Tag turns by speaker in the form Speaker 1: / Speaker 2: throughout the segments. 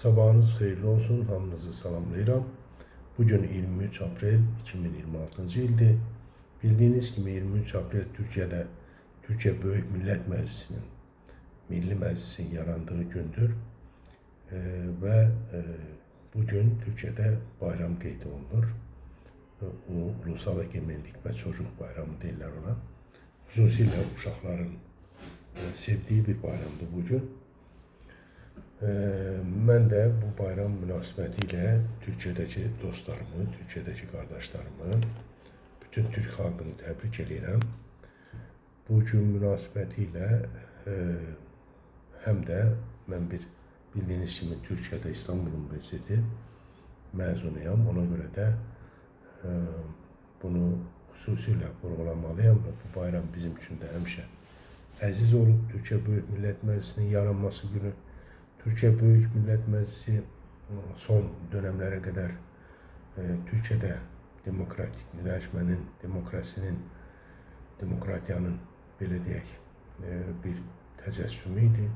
Speaker 1: Sabahınız xeyirli olsun, hamınızı salamlayıram. Bugün 23 Aprel 2026 ildir. Bildiğiniz gibi 23 Aprel Türkiye'de Türkiye Büyük Millet Meclisi'nin, Milli Meclisin yarandığı gündür. Ve bugün Türkiye'de bayram qeyd olunur. Ulusal Egemenlik ve Çocuk Bayramı deyirlər ona. Xüsusilə uşaqların sevdiği bir bayramdır bugün. Mən də bu bayram münasibətilə Türkiyədəki dostlarımı, Türkiyədəki qardaşlarımı, bütün Türk xalqını təbrik edirəm. Bu gün münasibətilə həm də mən bildiyiniz kimi Türkiyədə İstanbul Universiteti məzunuyam. Ona görə də bunu xüsusilə vurğulamalıyam və bu bayram bizim üçün də həmişə əziz olub. Türkiyə Büyük Millət Məclisinin yaranması günü. Türkiye Büyük Millet Meclisi son dönemlere kadar Türkiye'de demokratikleşmenin, demokratiyanın belə deyək, bir təcəssümüydü,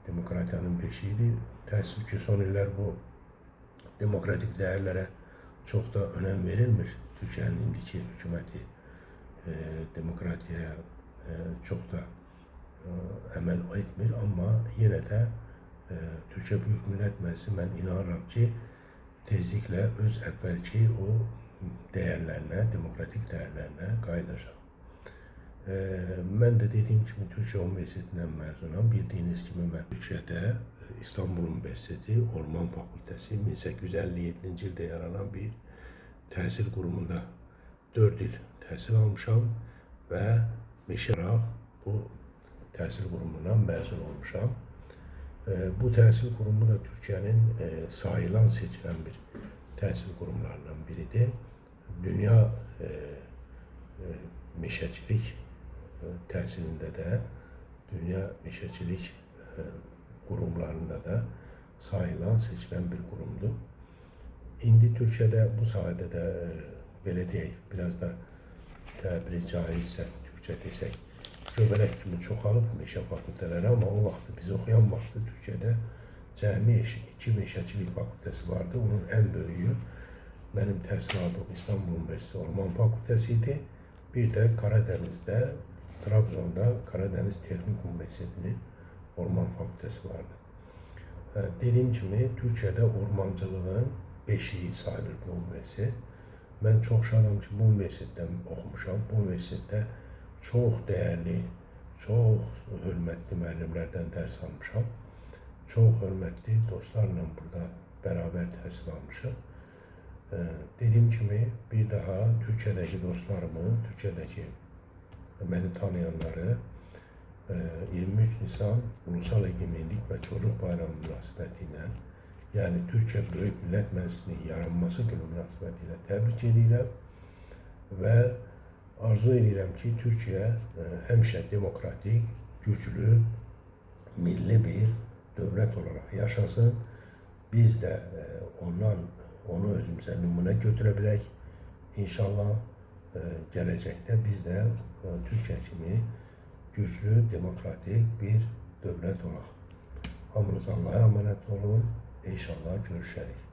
Speaker 1: demokratiyanın beşiydi. Təəssüf ki, son iller bu demokratik değerlere çok da önem verilmir. Türkiye'nin indiki hükümeti demokratiya çok da əməl etmir, ama yine de Türkiye Büyük Millet Meclisi mən inanıram ki, tezliklə öz əvvəlki o değerlerine, demokratik değerlerine qayıdacaq. Mən də dediyim kimi Türkiye Universitetindən məzunam. Bildiyiniz kimi mən Türkiyədə İstanbul Universiteti Orman Fakültesi 1857-ci ildə yaranan bir təhsil qurumunda 4 il təhsil almışam və meşəraq bu təhsil qurumundan məzun olmuşam. Bu təhsil kurumu da Türkiye'nin sayılan seçilen bir təhsil kurumlarından biridir. Dünya meşəçilik təhsilində də, dünya meşəçilik kurumlarında da sayılan, seçilen bir kurumdur. İndi Türkiye'de bu sahədə də belə deyək, biraz da təbiri caizsə, Türkçe desək, göbələk kimi çoxalıb meşə fakültələri, ama o vaxtı biz oxuyan vaxtı Türkiye'de cəmi 2 meşəçilik fakültəsi vardı. Onun en böyüyü benim təhsil aldığım İstanbul Üniversitesi Orman Fakültəsi idi. Bir de Karadeniz'de, Trabzon'da Karadeniz Teknik Üniversitesi'nin Orman Fakültəsi vardı. Dediğim gibi Türkiye'de ormancılığın beşiği sayılır bu üniversite. Ben çok şadam ki bu üniversiteden okumuşam. Bu üniversitede çok değerli, çok hörmətli müəllimlərdən dərs almışam. Çok hörmətli dostlarla burada beraber təhsil almışam. Dediğim kimi bir daha Türkiye'deki dostlarımı, Türkiye'deki beni tanıyanları 23 Nisan Ulusal Egemenlik ve Çocuk Bayramı münasibətilə, yani Türkiye Büyük Millet Meclisi'nin yaranması günü münasibətilə təbrik edirəm və arzu edirəm ki, Türkiye həmişə demokratik, güclü, milli bir dövlət olarak yaşasın. Biz de onu özümüze nümunə götürə bilək. İnşallah gələcəkdə biz de Türkiye kimi güclü, demokratik bir dövlət olaq. Hamınız Allah'a emanet olun. İnşallah görüşərik.